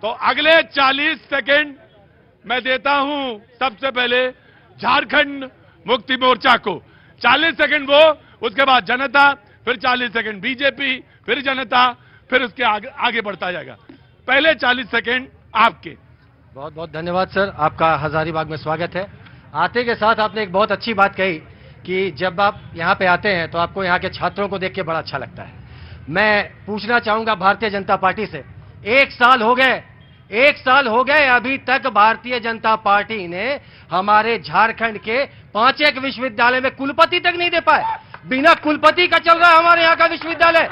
तो अगले 40 सेकंड मैं देता हूं सबसे पहले झारखंड मुक्ति मोर्चा को। 40 सेकंड वो, उसके बाद जनता, फिर 40 सेकंड बीजेपी, फिर जनता, फिर उसके आगे बढ़ता जाएगा। पहले 40 सेकंड आपके। बहुत बहुत धन्यवाद सर, आपका हजारीबाग में स्वागत है। आते के साथ आपने एक बहुत अच्छी बात कही कि जब आप यहाँ पे आते हैं तो आपको यहाँ के छात्रों को देख के बड़ा अच्छा लगता है। मैं पूछना चाहूंगा भारतीय जनता पार्टी से, 1 साल हो गए अभी तक भारतीय जनता पार्टी ने हमारे झारखंड के 5 विश्वविद्यालय में कुलपति तक नहीं दे पाए। बिना कुलपति का चल रहा है हमारे यहाँ का विश्वविद्यालय।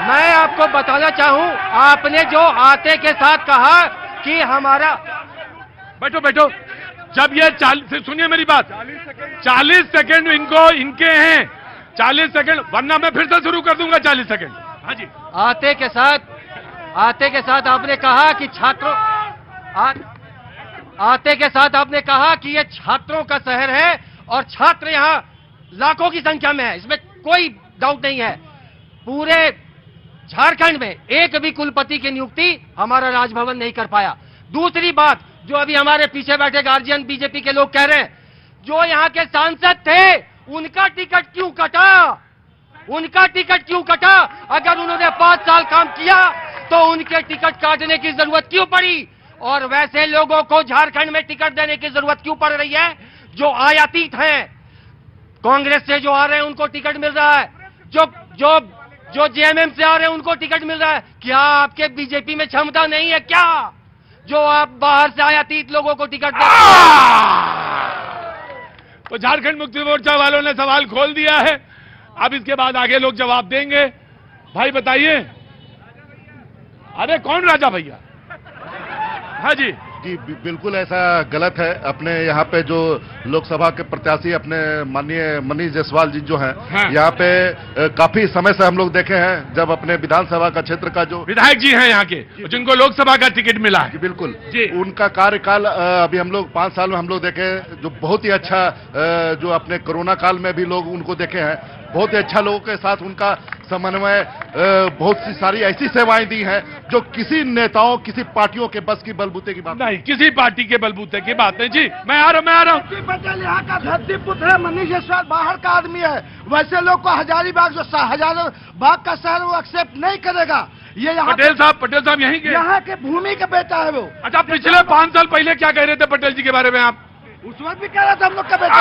मैं आपको बताना चाहूं, आपने जो आते के साथ कहा कि हमारा, बैठो, जब ये 40, सुनिए मेरी बात, 40 सेकंड इनको इनके हैं, 40 सेकंड, वरना मैं फिर से शुरू कर दूंगा 40 सेकंड। हाँ जी। आते के साथ आपने कहा कि आते के साथ आपने कहा कि ये छात्रों का शहर है और छात्र यहाँ लाखों की संख्या में है, इसमें कोई डाउट नहीं है। पूरे झारखंड में एक भी कुलपति की नियुक्ति हमारा राजभवन नहीं कर पाया। दूसरी बात, जो अभी हमारे पीछे बैठे गार्जियन बीजेपी के लोग कह रहे हैं, जो यहाँ के सांसद थे उनका टिकट क्यों कटा? अगर उन्होंने 5 साल काम किया तो उनके टिकट काटने की जरूरत क्यों पड़ी? और वैसे लोगों को झारखंड में टिकट देने की जरूरत क्यों पड़ रही है जो आयातित हैं? कांग्रेस से जो आ रहे हैं उनको टिकट मिल रहा है, जो जेएमएम से आ रहे हैं उनको टिकट मिल रहा है। क्या आपके बीजेपी में क्षमता नहीं है क्या, जो आप बाहर से आयातित लोगों को टिकट दे? तो झारखंड मुक्ति मोर्चा वालों ने सवाल खोल दिया है, अब इसके बाद आगे लोग जवाब देंगे। भाई बताइए। अरे कौन राजा भैया? हाँ जी। जी बिल्कुल ऐसा गलत है। अपने यहाँ पे जो लोकसभा के प्रत्याशी अपने माननीय मनीष जायसवाल जी जो हैं, हाँ। यहाँ पे काफी समय से हम लोग देखे हैं, जब अपने विधानसभा का क्षेत्र का जो विधायक जी हैं यहाँ के, जिनको लोकसभा का टिकट मिला है, बिल्कुल जी। उनका कार्यकाल अभी हम लोग 5 साल में हम लोग देखे, जो बहुत ही अच्छा, जो अपने कोरोना काल में भी लोग उनको देखे हैं, बहुत ही अच्छा लोगों के साथ उनका समन्वय, बहुत सी सारी ऐसी सेवाएं दी हैं जो किसी नेताओं, किसी पार्टियों के बस की बलबूते की बात नहीं, किसी पार्टी के बलबूते की बात नहीं जी। मैं आ रहा हूँ। पटेल यहाँ का धरती पुत्र है, मनीष जायसवाल बाहर का आदमी है। वैसे लोग को हजारीबाग, जो हजारीबाग का शहर, वो एक्सेप्ट नहीं करेगा। ये पटेल साहब यहीं के, यहाँ के भूमि का बेटा है वो। अच्छा, पिछले 5 साल पहले क्या कह रहे थे पटेल जी के बारे में आप? उस वक्त भी कह रहे थे हम लोग का बेटा।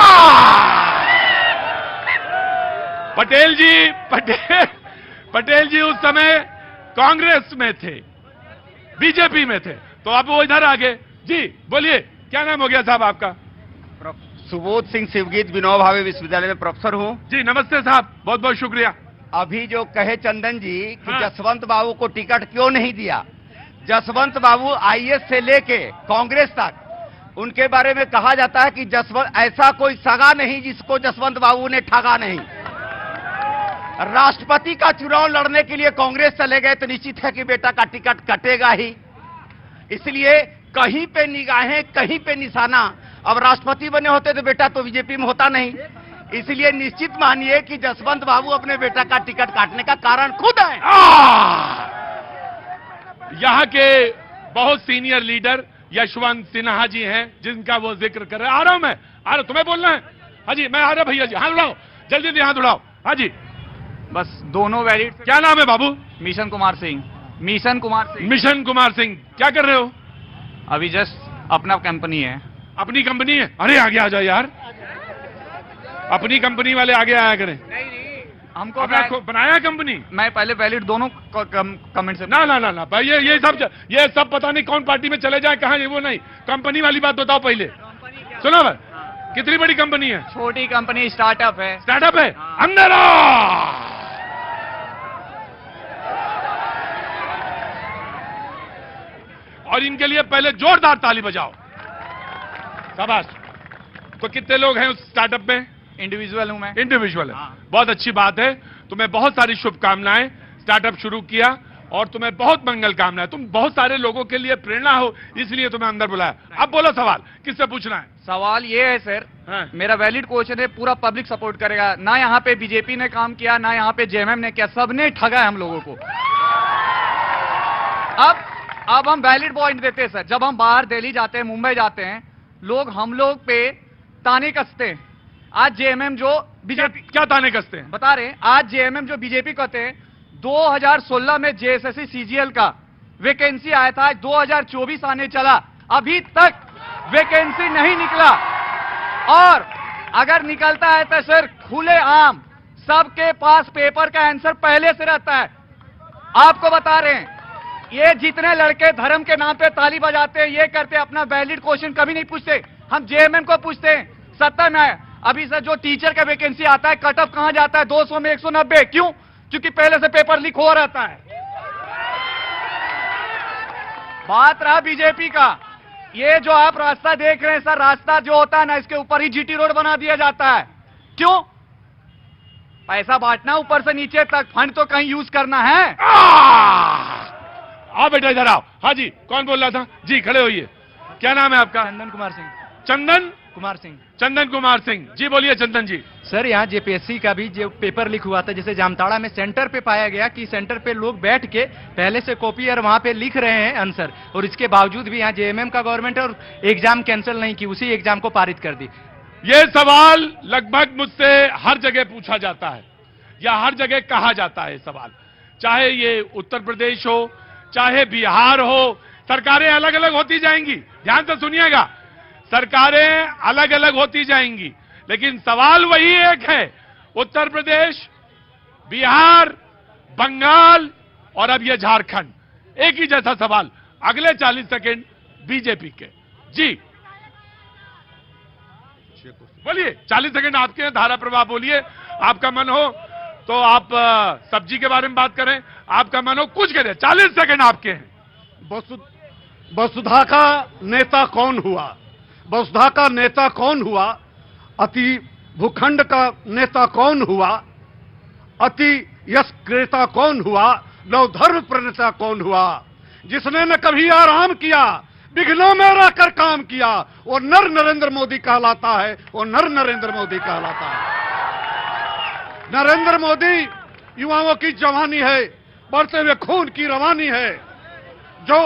पटेल जी उस समय कांग्रेस में थे, बीजेपी में थे, तो अब वो इधर आ गए। जी बोलिए, क्या नाम हो गया साहब आपका? सुबोध सिंह शिवगीत, विनोबा भावे विश्वविद्यालय में प्रोफेसर हूँ। जी नमस्ते साहब, बहुत बहुत शुक्रिया। अभी जो कहे चंदन जी कि हाँ। जसवंत बाबू को टिकट क्यों नहीं दिया? जसवंत बाबू आईएएस से लेके कांग्रेस तक उनके बारे में कहा जाता है कि जसवंत, ऐसा कोई सगा नहीं जिसको जसवंत बाबू ने ठगा नहीं। राष्ट्रपति का चुनाव लड़ने के लिए कांग्रेस चले गए तो निश्चित है कि बेटा का टिकट कटेगा ही। इसलिए कहीं पे निगाहें, कहीं पे निशाना। अब राष्ट्रपति बने होते तो बेटा तो बीजेपी में होता नहीं। इसलिए निश्चित मानिए कि जसवंत बाबू अपने बेटा का टिकट काटने का कारण खुद है। यहाँ के बहुत सीनियर लीडर यशवंत सिन्हा जी हैं, जिनका वो जिक्र कर रहे हैं। आ रहा हूं मैं, तुम्हें बोलना है? हाँ जी, मैं आ रहा भैया जी। हाथ उड़ाओ, जल्दी से हाथ उड़ाओ। हाँ जी, बस दोनों वैलिड। क्या नाम है बाबू? मिशन कुमार सिंह। मिशन कुमार सिंह, क्या कर रहे हो? अभी जस्ट अपना कंपनी है। अपनी कंपनी है? अरे आगे आ जाओ यार, अपनी कंपनी वाले आगे आया करें। हमको बनाया कंपनी? मैं पहले वैलिड दोनों कमेंट से ना भाई, ये सब पता नहीं कौन पार्टी में चले जाए, कहाँ, ये वो नहीं। कंपनी वाली बात बताओ पहले। सुनो भाई, कितनी बड़ी कंपनी है? छोटी कंपनी, स्टार्टअप है। स्टार्टअप है? अंदर आओ। और इनके लिए पहले जोरदार ताली बजाओ। शाबाश। तो कितने लोग हैं उस स्टार्टअप में? इंडिविजुअल हूं मैं। इंडिविजुअल है, बहुत अच्छी बात है। तुम्हें बहुत सारी शुभकामनाएं। स्टार्टअप शुरू किया और तुम्हें बहुत मंगल कामनाएं। तुम बहुत सारे लोगों के लिए प्रेरणा हो, इसलिए तुम्हें अंदर बुलाया। अब बोलो सवाल, किससे पूछना है? सवाल ये है सर, हाँ। मेरा वैलिड क्वेश्चन है, पूरा पब्लिक सपोर्ट करेगा ना? यहाँ पे बीजेपी ने काम किया, ना यहाँ पे जेएमएम ने किया, सबने ठगा है हम लोगों को। अब अब हम वैलिड पॉइंट देते हैं सर। जब हम बाहर दिल्ली जाते हैं, मुंबई जाते हैं, लोग हम लोग पे ताने कसते हैं। आज जेएमएम जो बीजेपी क्या ताने कसते हैं बता रहे हैं, आज जेएमएम जो बीजेपी कहते हैं, 2016 में जेएसएससी सीजीएल का वैकेंसी आया था, आज 2024 आने चला, अभी तक वैकेंसी नहीं निकला। और अगर निकलता है तो सर खुले आम सबके पास पेपर का आंसर पहले से रहता है। आपको बता रहे हैं, ये जितने लड़के धर्म के नाम पे ताली बजाते हैं, ये करते हैं, अपना वैलिड क्वेश्चन कभी नहीं पूछते। हम जेएमएम को पूछते हैं, सत्ता में है अभी सर जो टीचर का वैकेंसी आता है, कट ऑफ कहां जाता है? 200 में 190। क्यों? क्योंकि पहले से पेपर लीक हो रहता है। बात रहा बीजेपी का, ये जो आप रास्ता देख रहे हैं सर, रास्ता जो होता है ना, इसके ऊपर ही जीटी रोड बना दिया जाता है। क्यों? पैसा बांटना ऊपर से नीचे तक, फंड तो कहीं यूज करना है। आओ बेटा इधर आओ। हाँ जी, कौन बोल रहा था जी? खड़े होइए। क्या नाम है आपका? चंदन कुमार सिंह। चंदन कुमार सिंह। चंदन कुमार सिंह जी, बोलिए चंदन जी। सर, यहाँ जेपीएससी का भी जो पेपर लीक हुआ था, जैसे जामताड़ा में सेंटर पे पाया गया कि सेंटर पे लोग बैठ के पहले से कॉपी और वहां पे लिख रहे हैं आंसर, और इसके बावजूद भी यहाँ जेएमएम का गवर्नमेंट और एग्जाम कैंसिल नहीं की, उसी एग्जाम को पारित कर दी। ये सवाल लगभग मुझसे हर जगह पूछा जाता है या हर जगह कहा जाता है सवाल, चाहे ये उत्तर प्रदेश हो, चाहे बिहार हो। सरकारें अलग अलग होती जाएंगी, ध्यान से सुनिएगा, सरकारें अलग अलग होती जाएंगी, लेकिन सवाल वही एक है। उत्तर प्रदेश, बिहार, बंगाल और अब ये झारखंड, एक ही जैसा सवाल। अगले 40 सेकंड बीजेपी के। जी बोलिए, 40 सेकंड आपके हैं, धारा प्रवाह बोलिए। आपका मन हो तो आप सब्जी के बारे में बात करें, आपका मन हो कुछ करें। 40 सेकंड आपके हैं। वसुधा का नेता कौन हुआ? वसुधा का नेता कौन हुआ? अति भूखंड का नेता कौन हुआ? अति यश क्रेता कौन हुआ? नवधर्म प्रणेता कौन हुआ? जिसने न कभी आराम किया, विघ्नों में रहकर काम किया, वो नर नरेंद्र मोदी कहलाता है। वो नर नरेंद्र मोदी कहलाता है। नरेंद्र मोदी युवाओं की जवानी है, बढ़ते हुए खून की रवानी है। जो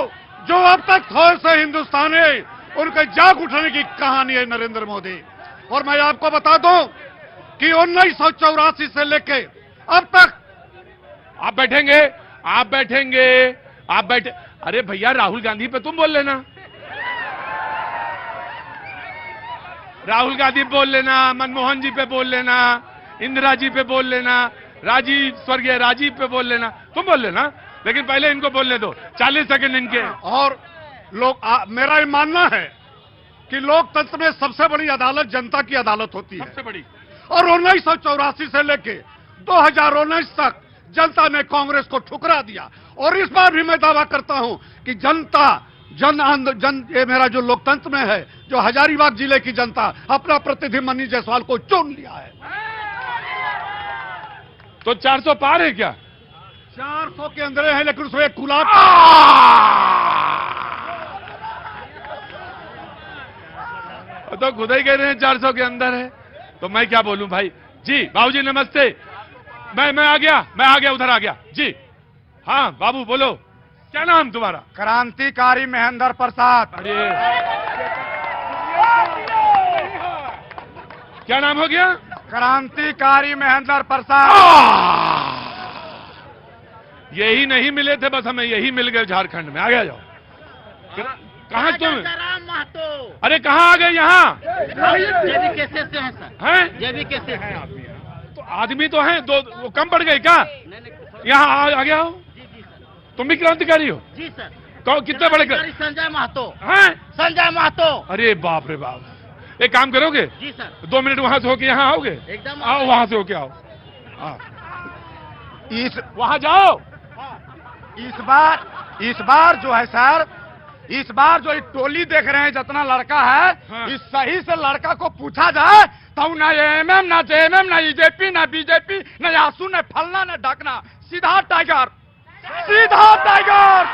अब तक थोड़े से हिंदुस्तान है, उनके जाग उठने की कहानी है नरेंद्र मोदी। और मैं आपको बता दूं कि 1984 से लेके अब तक। आप बैठेंगे, आप बैठेंगे, आप बैठे। अरे भैया, राहुल गांधी पे तुम बोल लेना, राहुल गांधी पे बोल लेना, मनमोहन जी पे बोल लेना, इंदिरा जी पे बोल लेना, स्वर्गीय राजीव पे बोल लेना, तुम बोल लेना, लेकिन पहले इनको बोलने दो। 40 सेकंड इनके। और मेरा ये मानना है कि लोकतंत्र में सबसे बड़ी अदालत जनता की अदालत होती है, सबसे बड़ी। और 1984 से लेके 2019 तक जनता ने कांग्रेस को ठुकरा दिया। और इस बार भी मैं दावा करता हूं कि ये मेरा जो लोकतंत्र में है, जो हजारीबाग जिले की जनता अपना प्रतिनिधि मनीष जायसवाल को चुन लिया है। तो 400 पार है क्या? 400 के अंदर है, लेकिन उसमें कुलाब। तो खुद ही कह रहे हैं 400 के अंदर है, तो मैं क्या बोलूं भाई। जी बाबूजी नमस्ते। मैं आ गया, उधर आ गया जी। हाँ बाबू बोलो, क्या नाम तुम्हारा? क्रांतिकारी महेंद्र प्रसाद। अरे क्या नाम हो गया? क्रांतिकारी महेंद्र प्रसाद। यही नहीं मिले थे, बस हमें यही मिल गए झारखंड में। आ गया, जाओ। कहाँ तुम? अरे कहाँ आ गए? यहाँ जेबी कैसे से हैं सर? हैं? जेबी कैसे हैं? तो आदमी तो हैं, दो वो कम पड़ गए क्या? यहाँ आ गया हो? तुम भी क्रांतिकारी हो? जी सर। कितने बड़े? संजय महतो। हैं? संजय महतो। अरे बाप रे बाप। एक काम करोगे? जी सर। 2 मिनट वहां से होके यहाँ आओगे? एकदम आओ, वहां से होके आओ। वहां जाओ। इस बार जो है सर, इस बार जो टोली देख रहे हैं, जितना लड़का है, हाँ। इस सही से लड़का को पूछा जाए तो ना एएमएम, ना जेएमएम, ना ईजेपी, ना बीजेपी, ना यासू, ना फलना, ना ढकना, सीधा टाइगर, सीधा टाइगर।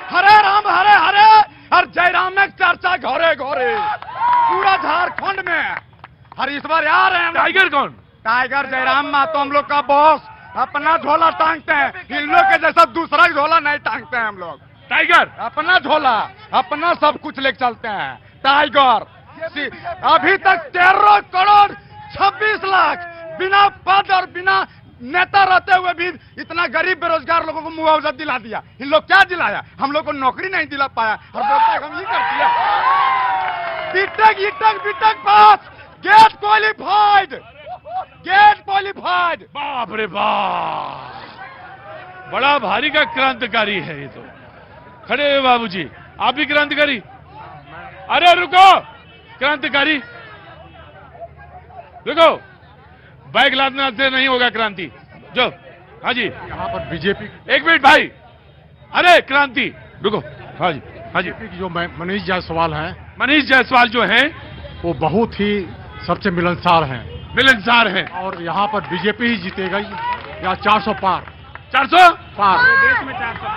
हरे राम हरे हरे, और जयराम में चर्चा घोरे घोरे पूरा झारखंड में। हर इस बार यार है टाइगर कौन? टाइगर जयराम महतो हम लोग का बॉस। अपना झोला टांगते हैं, इन लोग के जैसा दूसरा झोला नहीं टांगते हैं हम लोग। टाइगर अपना झोला, अपना सब कुछ लेके चलते हैं। टाइगर अभी तक 13 करोड़ 26 लाख बिना पद और बिना नेता रहते हुए भी इतना गरीब बेरोजगार लोगों को मुआवजा दिला दिया। इन लोग क्या दिलाया? हम लोग को नौकरी नहीं दिला पाया और बोलता है हम ये कर दिया। बीटेक पास, गेट क्वालिफाइड, गेट क्वालिफाइड। बाप रे बाप, बड़ा भारी का क्रांतिकारी है ये तो। खड़े हुए बाबूजी, आप भी क्रांतिकारी? अरे रुको, क्रांतिकारी रुको, बैग लादने से नहीं होगा क्रांति। जो हाँ जी, यहाँ पर बीजेपी, एक मिनट भाई, अरे क्रांति रुको। हाँ जी, हाँ जी, जो मनीष जायसवाल हैं, मनीष जायसवाल जो हैं वो बहुत ही सबसे मिलनसार हैं। मिलनसार हैं और यहाँ पर बीजेपी ही जीतेगा या 400 पार, 400 पार। देश में 400।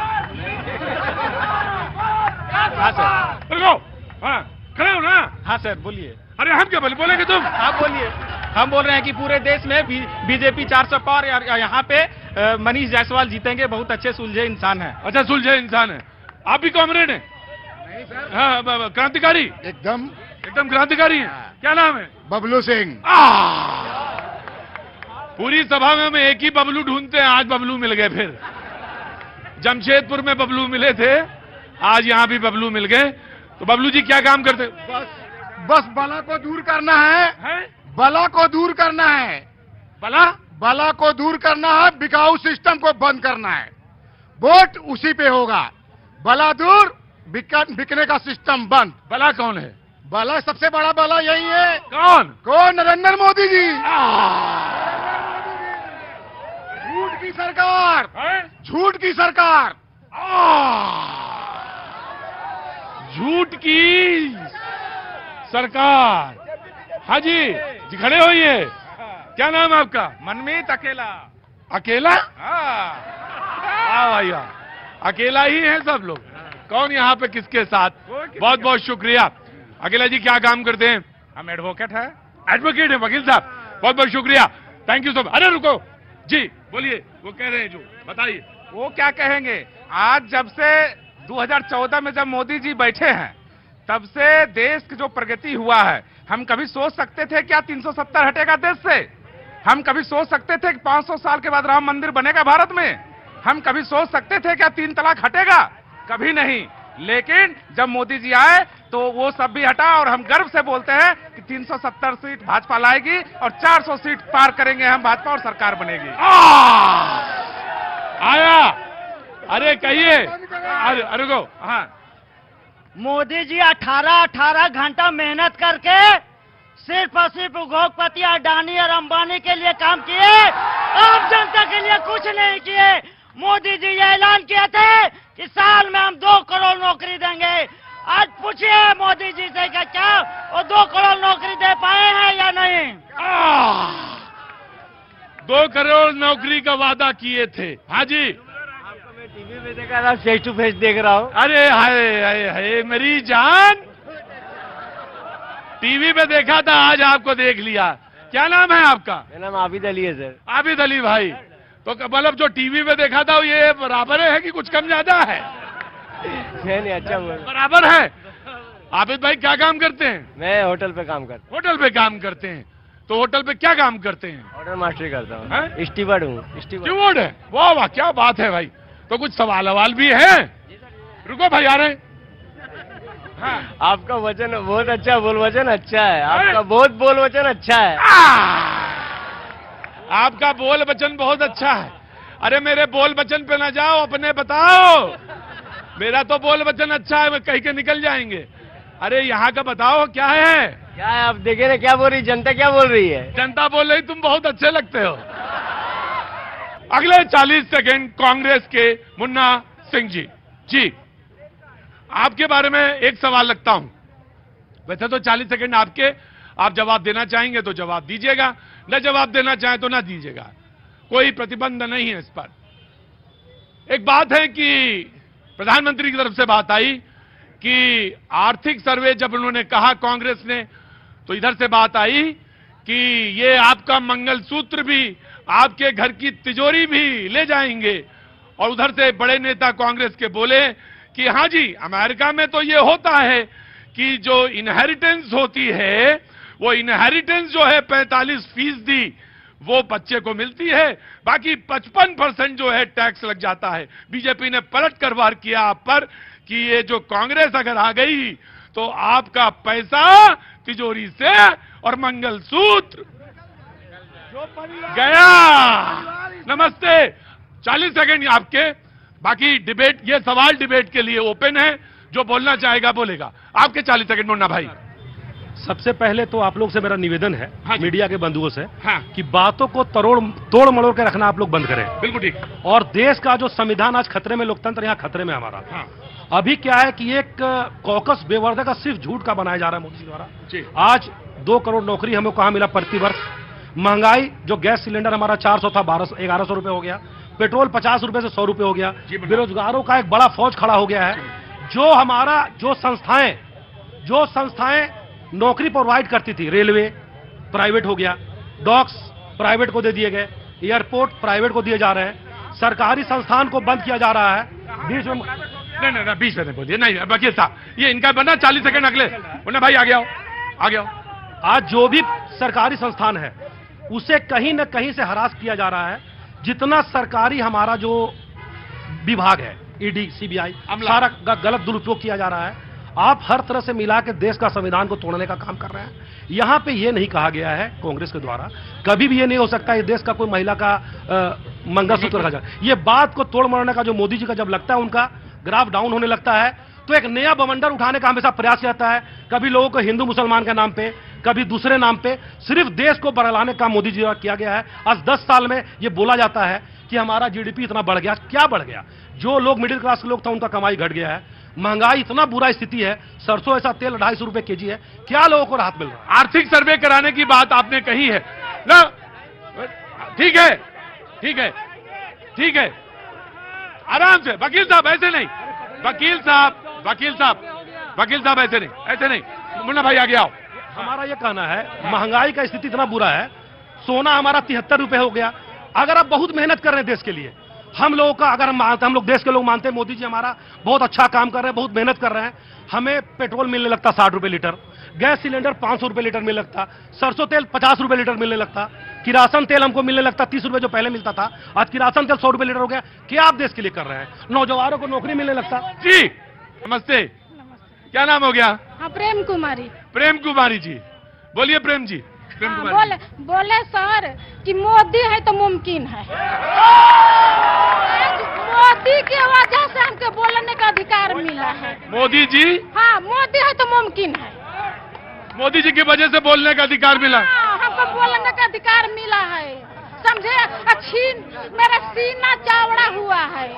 हाँ सर, रुको, हाँ खड़े हो ना। हाँ सर बोलिए। अरे हम क्या बोलेंगे तुम? आप बोलिए। हम बोल रहे हैं कि पूरे देश में बीजेपी 400 पार और यहाँ पे मनीष जायसवाल जीतेंगे। बहुत अच्छे सुलझे इंसान हैं। अच्छा, सुलझे इंसान है। आप भी कॉमरेड हैं? नहीं सर, हाँ, क्रांतिकारी, एकदम क्रांतिकारी हैं। क्या नाम है? बबलू सिंह। पूरी सभा में हम एक ही बबलू ढूंढते हैं, आज बबलू मिल गए। फिर जमशेदपुर में बबलू मिले थे, आज यहाँ भी बबलू मिल गए। तो बबलू जी क्या काम करते? बस बला को दूर करना है, बला को दूर करना है, बला को दूर करना है, बिकाऊ सिस्टम को बंद करना है। वोट उसी पे होगा। बला दूर, बिकने का सिस्टम बंद। बला कौन है? बला, सबसे बड़ा बला यही है। कौन? नरेंद्र मोदी जी। झूठ की सरकार, झूठ की सरकार, झूठ की सरकार। हाँ जी, खड़े होइए। क्या नाम है आपका? मनमीत अकेला। अकेला? हाँ भैया, अकेला ही है सब लोग। कौन यहाँ पे किसके साथ? बहुत बहुत शुक्रिया। अकेला जी क्या काम करते हैं? हम एडवोकेट है। एडवोकेट है, वकील साहब, बहुत बहुत शुक्रिया, थैंक यू सो मच। अरे रुको जी, बोलिए, वो कह रहे हैं जो, बताइए। वो क्या कहेंगे? आज जब से 2014 में जब मोदी जी बैठे हैं, तब से देश की जो प्रगति हुआ है, हम कभी सोच सकते थे क्या 370 हटेगा देश से? हम कभी सोच सकते थे कि 500 साल के बाद राम मंदिर बनेगा भारत में? हम कभी सोच सकते थे क्या 3 तलाक हटेगा? कभी नहीं। लेकिन जब मोदी जी आए तो वो सब भी हटा और हम गर्व से बोलते हैं कि 370 सीट भाजपा लाएगी और 400 सीट पार करेंगे हम भाजपा और सरकार बनेगी। आया, अरे कहिए। अरे गो, हाँ, मोदी जी 18 घंटा मेहनत करके सिर्फ और सिर्फ उद्योगपति अडानी और अंबानी के लिए काम किए, आम जनता के लिए कुछ नहीं किए। मोदी जी ये ऐलान किए थे कि साल में हम 2 करोड़ नौकरी देंगे। आज पूछिए मोदी जी से क्या वो 2 करोड़ नौकरी दे पाए हैं या नहीं? 2 करोड़ नौकरी का वादा किए थे। हाँ जी, आपको मैं टीवी में देखा था, फेस टू फेस देख रहा हूँ। अरे हाय हाय हाय मेरी जान, टीवी पे देखा था, आज आपको देख लिया। क्या नाम है आपका? मेरा नाम आबिद अली है सर। आबिद अली भाई, तो मतलब जो टीवी पे देखा था ये बराबर है कि कुछ कम ज्यादा है? नहीं, अच्छा हुआ। बराबर है। आबिद भाई क्या काम करते हैं? मैं होटल पे काम करता होटल पे काम करते हैं। तो होटल पे क्या काम करते हैं? हूँ, होटल मास्टरी करता हैं? हूँ, स्टीवर्ड हूँ। स्टीवर्ड है? वाह वाह, क्या बात है भाई। तो कुछ सवाल भी है? रुको भाई, आ रहे हैं। हाँ। आपका वचन बहुत अच्छा, बोल वचन अच्छा है आपका, बहुत बोल वचन अच्छा है। आपका बोल वचन बहुत अच्छा है। अरे मेरे बोल वचन पे ना जाओ, अपने बताओ। मेरा तो बोल वचन अच्छा है, कहीं के निकल जाएंगे। अरे यहाँ का बताओ क्या है? क्या है आप देखे ना, क्या बोल रही जनता, क्या बोल रही है? जनता बोल रही तुम बहुत अच्छे लगते हो। अगले 40 सेकंड कांग्रेस के मुन्ना सिंह जी। जी, आपके बारे में एक सवाल रखता हूं। वैसे तो 40 सेकंड आपके, आप जवाब देना चाहेंगे तो जवाब दीजिएगा, न जवाब देना चाहें तो ना दीजिएगा, कोई प्रतिबंध नहीं है इस पर। एक बात है कि प्रधानमंत्री की तरफ से बात आई कि आर्थिक सर्वे जब उन्होंने कहा कांग्रेस ने, तो इधर से बात आई कि ये आपका मंगलसूत्र भी, आपके घर की तिजोरी भी ले जाएंगे। और उधर से बड़े नेता कांग्रेस के बोले कि हाँ जी, अमेरिका में तो ये होता है कि जो इनहेरिटेंस होती है, वो इनहेरिटेंस जो है 45% वो बच्चे को मिलती है, बाकी 55% जो है टैक्स लग जाता है। बीजेपी ने पलट कर वार किया आप पर कि ये जो कांग्रेस अगर आ गई तो आपका पैसा तिजोरी से और मंगलसूत्र गया। नमस्ते। 40 सेकंड आपके, बाकी डिबेट, ये सवाल डिबेट के लिए ओपन है, जो बोलना चाहेगा बोलेगा। आपके 40 सेकंड मुन्ना भाई। सबसे पहले तो आप लोग से मेरा निवेदन है, हाँ मीडिया के बंधुओं से, हाँ। कि बातों को तोड़ मड़ोड़ के रखना आप लोग बंद करें। बिल्कुल ठीक। और देश का जो संविधान आज खतरे में, लोकतंत्र यहाँ खतरे में हमारा। हाँ। अभी क्या है कि एक कॉकस बेवर्दे का सिर्फ झूठ का बनाया जा रहा है मोदी जी द्वारा। जी। आज 2 करोड़ नौकरी हमें कहां मिला प्रति वर्ष। महंगाई, जो गैस सिलेंडर हमारा 400 था 1100 रुपए हो गया, पेट्रोल 50 रुपए से 100 रुपए हो गया, बेरोजगारों का एक बड़ा फौज खड़ा हो गया है। जो हमारा जो संस्थाएं नौकरी प्रोवाइड करती थी, रेलवे प्राइवेट हो गया, डॉक्स प्राइवेट को दे दिए गए, एयरपोर्ट प्राइवेट को दिए जा रहे हैं, सरकारी संस्थान को बंद किया जा रहा है। बीच में नहीं, बीच में बोलिए, नहीं वकील साहब, ये इनका बना 40 सेकंड अगले। मुन्ना भाई आ गया। आज जो भी सरकारी संस्थान है उसे कहीं न कहीं से हरास किया जा रहा है। जितना सरकारी हमारा जो विभाग है, ईडी, सीबीआई, सारा गलत दुरुपयोग किया जा रहा है। आप हर तरह से मिला के देश का संविधान को तोड़ने का काम कर रहे हैं। यहां पे ये नहीं कहा गया है कांग्रेस के द्वारा, कभी भी ये नहीं हो सकता ये देश का कोई महिला का मंगलसूत्र रखा जाए। ये बात को तोड़ मरोड़ने का जो मोदी जी का जब लगता है, उनका ग्राफ डाउन होने लगता है, तो एक नया बवंडर उठाने का हमेशा प्रयास रहता है। कभी लोगों को हिंदू मुसलमान के नाम पे, कभी दूसरे नाम पे, सिर्फ देश को बरलाने का मोदी जी द्वारा किया गया है। आज 10 साल में ये बोला जाता है कि हमारा जीडीपी इतना बढ़ गया। क्या बढ़ गया? जो लोग मिडिल क्लास के लोग थे उनका कमाई घट गया है। महंगाई इतना बुरा स्थिति है, सरसों ऐसा तेल 250 रुपए केजी है। क्या लोगों को राहत मिल रहा है? आर्थिक सर्वे कराने की बात आपने कही है ना, ठीक है, आराम से। वकील साहब ऐसे नहीं, वकील साहब ऐसे नहीं। मुन्ना भाई आगे आओ। हमारा ये कहना है, महंगाई का स्थिति इतना बुरा है, सोना हमारा 73 रुपए हो गया। अगर आप बहुत मेहनत कर रहे हैं देश के लिए, हम लोगों का अगर हम लोग देश के लोग मानते हैं मोदी जी हमारा बहुत अच्छा काम कर रहे हैं, बहुत मेहनत कर रहे हैं, हमें पेट्रोल मिलने लगता 60 रुपए लीटर, गैस सिलेंडर 500 रुपए लीटर मिलने लगता, सरसों तेल 50 रुपए लीटर मिलने लगता, किरासन तेल हमको मिलने लगता 30 रुपए जो पहले मिलता था, आज किरासन तेल 100 रुपए लीटर हो गया। क्या आप देश के लिए कर रहे हैं? नौजवानों को नौकरी मिलने लगता। जी नमस्ते, क्या नाम हो गया? प्रेम कुमारी। प्रेम कुमारी जी, बोलिए प्रेम जी। बोले सर कि मोदी है तो मुमकिन है। मोदी की वजह से हमको बोलने का अधिकार मिला है। मोदी जी? हाँ, मोदी है तो मुमकिन है। मोदी जी की वजह से बोलने का अधिकार मिला? हाँ, हमको बोलने का अधिकार मिला है, समझे? मेरा सीना चौड़ा हुआ है।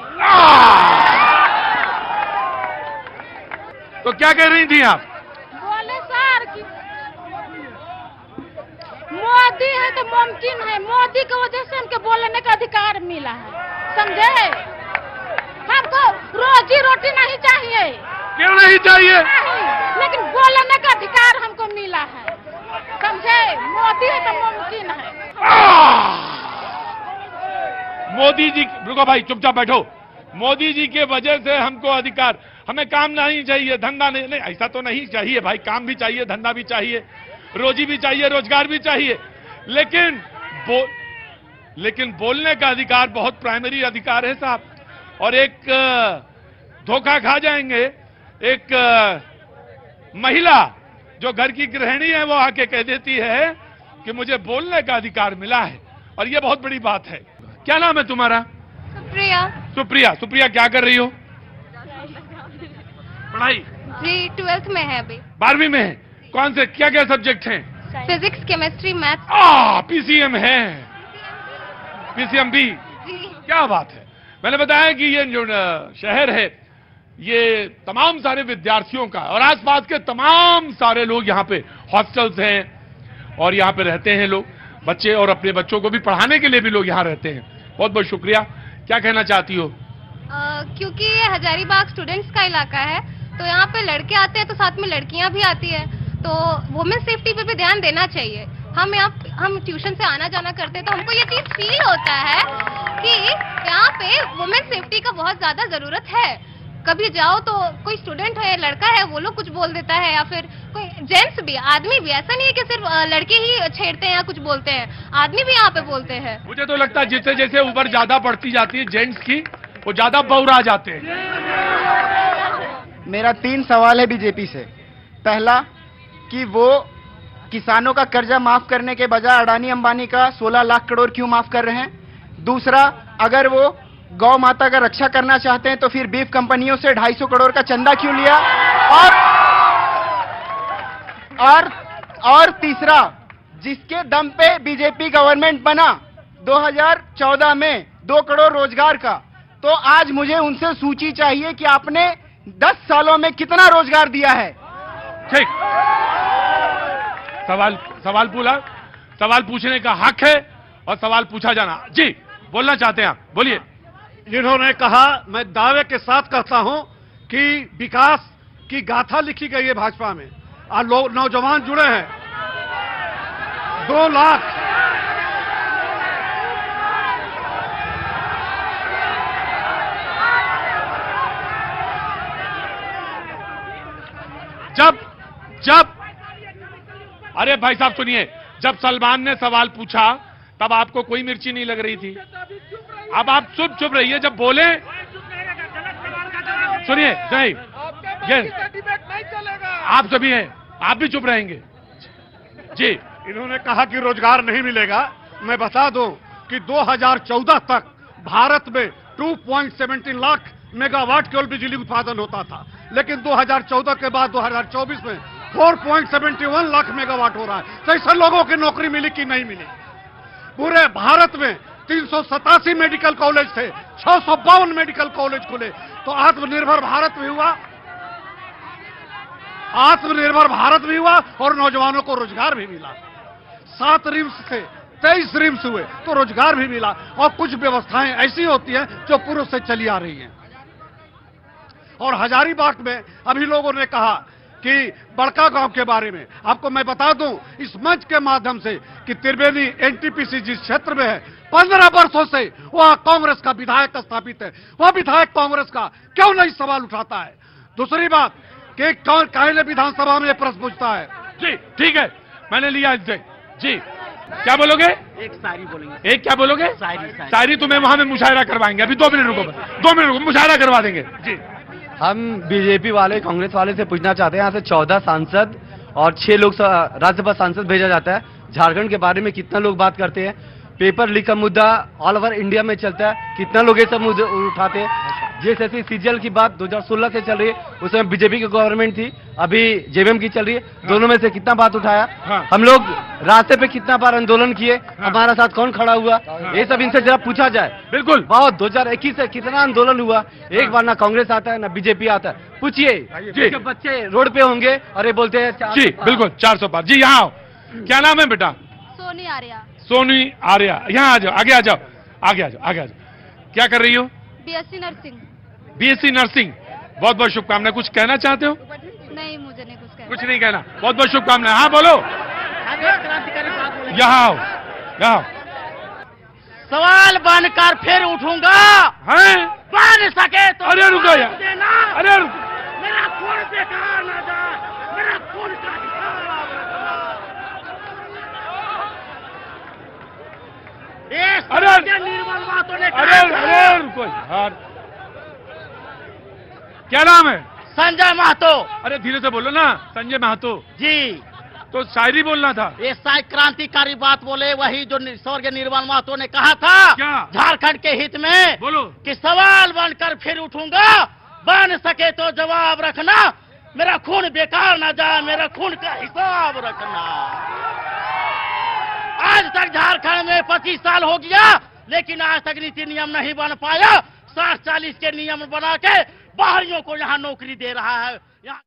तो क्या कह रही थी आप? बोले सर कि मोदी है तो मुमकिन है, मोदी की वजह से हमको बोलने का अधिकार मिला है, समझे? हमको रोजी रोटी नहीं चाहिए। क्यों नहीं चाहिए? नहीं, लेकिन बोलने का अधिकार हमको मिला है, समझे? मोदी है तो मुमकिन है। मोदी जी, रुको भाई चुपचाप बैठो। मोदी जी के वजह से हमको अधिकार, हमें काम नहीं चाहिए, धंधा नहीं, ऐसा तो नहीं चाहिए भाई, काम भी चाहिए, धंधा भी चाहिए, रोजी भी चाहिए, रोजगार भी चाहिए, लेकिन बोलने का अधिकार बहुत प्राइमरी अधिकार है साहब। और एक धोखा खा जाएंगे, एक महिला जो घर की गृहिणी है वो आके कह देती है कि मुझे बोलने का अधिकार मिला है, और ये बहुत बड़ी बात है। क्या नाम है तुम्हारा? सुप्रिया, क्या कर रही हो? पढ़ाई जी 12th में है अभी। 12वीं में है। कौन से क्या सब्जेक्ट हैं? Physics, chemistry, math. पीसीएम है, पीसीएम भी। क्या बात है। मैंने बताया कि ये जो शहर है ये तमाम सारे विद्यार्थियों का, और आसपास के तमाम सारे लोग यहाँ पे हॉस्टल्स हैं और यहाँ पे रहते हैं लोग, बच्चे, और अपने बच्चों को भी पढ़ाने के लिए भी लोग यहाँ रहते हैं। बहुत बहुत शुक्रिया। क्या कहना चाहती हो? क्योंकि ये हजारीबाग स्टूडेंट्स का इलाका है, तो यहाँ पे लड़के आते हैं तो साथ में लड़कियां भी आती है, तो वुमेन सेफ्टी पे भी ध्यान देना चाहिए। हम ट्यूशन से आना जाना करते हैं तो हमको ये चीज फील होता है कि यहाँ पे वुमेन सेफ्टी का बहुत ज्यादा जरूरत है। कभी जाओ तो कोई स्टूडेंट है, लड़का है, वो लोग कुछ बोल देता है, या फिर कोई जेंट्स भी, आदमी भी। ऐसा नहीं है कि सिर्फ लड़के ही छेड़ते हैं या कुछ बोलते हैं, आदमी भी यहाँ पे बोलते हैं। मुझे तो लगता है जैसे जैसे उम्र ज्यादा बढ़ती जाती है जेंट्स की, वो ज्यादा बौरा जाते हैं। मेरा 3 सवाल है बीजेपी से। पहला कि वो किसानों का कर्जा माफ करने के बजाय अडानी अंबानी का 16 लाख करोड़ क्यों माफ कर रहे हैं? दूसरा, अगर वो गौ माता का रक्षा करना चाहते हैं तो फिर बीफ कंपनियों से 250 करोड़ का चंदा क्यों लिया? और तीसरा, जिसके दम पे बीजेपी गवर्नमेंट बना 2014 में 2 करोड़ रोजगार का, तो आज मुझे उनसे सूची चाहिए कि आपने 10 सालों में कितना रोजगार दिया है। ठीक, सवाल पूछने का हक है और सवाल पूछा जाना। जी, बोलना चाहते हैं आप, बोलिए। जिन्होंने कहा, मैं दावे के साथ कहता हूं कि विकास की गाथा लिखी गई है भाजपा में और लोग नौजवान जुड़े हैं। 2 लाख जब अरे भाई साहब सुनिए, जब सलमान ने सवाल पूछा तब आपको कोई मिर्ची नहीं लग रही थी। अब आप चुप रहिए, जब बोले सुनिए। नहीं, ये आप सभी हैं, आप भी चुप रहेंगे। जी, इन्होंने कहा कि रोजगार नहीं मिलेगा। मैं बता दूं कि 2014 तक भारत में 2.17 लाख मेगावाट केवल बिजली उत्पादन होता था, लेकिन 2014 के बाद 2024 में 4.71 लाख मेगावाट हो रहा है। तो ऐसे लोगों की नौकरी मिली कि नहीं मिली? पूरे भारत में 387 मेडिकल कॉलेज थे, 652 मेडिकल कॉलेज खुले। तो आत्मनिर्भर भारत भी हुआ, और नौजवानों को रोजगार भी मिला। 7 रिम्स थे, 23 रिम्स हुए, तो रोजगार भी मिला। और कुछ व्यवस्थाएं ऐसी होती हैं जो पूर्व से चली आ रही हैं। और हजारीबाग में अभी लोगों ने कहा कि बड़का गांव के बारे में, आपको मैं बता दूं इस मंच के माध्यम से कि त्रिवेणी एनटीपीसी जिस क्षेत्र में है, 15 वर्षों से वहां कांग्रेस का विधायक स्थापित है। वह विधायक कांग्रेस का क्यों नहीं सवाल उठाता है? दूसरी बात कि काहे विधानसभा में प्रश्न पूछता है। जी ठीक है, मैंने लिया इनसे। जी, क्या बोलोगे? एक शायरी बोलेंगे। एक क्या बोलोगे? शायरी तुम्हें वहां में मुशायरा करवाएंगे। अभी 2 मिनट रुको, 2 मिनट रुको, मुशायरा करवा देंगे। जी, हम बीजेपी वाले, कांग्रेस वाले से पूछना चाहते हैं, यहाँ से 14 सांसद और 6 लोग राज्यसभा सांसद भेजा जाता है। झारखंड के बारे में कितना लोग बात करते हैं? पेपर लीक का मुद्दा ऑल ओवर इंडिया में चलता है, कितना लोग ये सब मुद्दे उठाते हैं? जेएसएससी सीजीएल की बात 2016 से चल रही है, उस समय बीजेपी की गवर्नमेंट थी, अभी जेएमएम की चल रही है। दोनों में से कितना बात उठाया? हम लोग रास्ते पे कितना बार आंदोलन किए? हमारा साथ कौन खड़ा हुआ? ये सब इनसे जरा पूछा जाए। बिल्कुल, बहुत 2021 से कितना आंदोलन हुआ, एक बार ना कांग्रेस आता है ना बीजेपी आता है। पूछिए, बच्चे रोड पे होंगे और ये बोलते हैं। जी बिल्कुल, 400 पार। जी यहाँ आओ, क्या नाम है बेटा? सोनी आर्या। सोनी आर्या, यहाँ आ जाओ, आगे आ जाओ, आगे आ जाओ, आगे आ जाओ। क्या कर रही हो? BSc nursing. बीएससी नर्सिंग, बहुत बहुत शुभकामनाएं। कुछ कहना चाहते हो? नहीं, मुझे नहीं कुछ कहना। कुछ नहीं कहना, बहुत बहुत शुभकामनाएं। हाँ बोलो, यहाँ आओ, यहाँ आओ। सवाल बनकर फिर उठूंगा, हैं? बन सके तो। अरे रुको यार, अरे रुको, मेरा खून बेकार ना जाए, मेरा खून का निर्मल बातों ने। अरे रुको यार, क्या नाम है? संजय महतो। अरे धीरे से बोलो ना। संजय महतो जी, तो शायरी बोलना था। ये क्रांतिकारी बात बोले, वही जो स्वर्गीय निर्मल महतो ने कहा था। क्या? झारखंड के हित में बोलो कि सवाल बनकर फिर उठूंगा, बन सके तो जवाब रखना, मेरा खून बेकार ना जाए, मेरा खून का हिसाब रखना। आज तक झारखंड में 25 साल हो गया, लेकिन आज तक नीति नियम नहीं बन पाया। 60-40 के नियम बना के बाहरियों को यहाँ नौकरी दे रहा है। यहाँ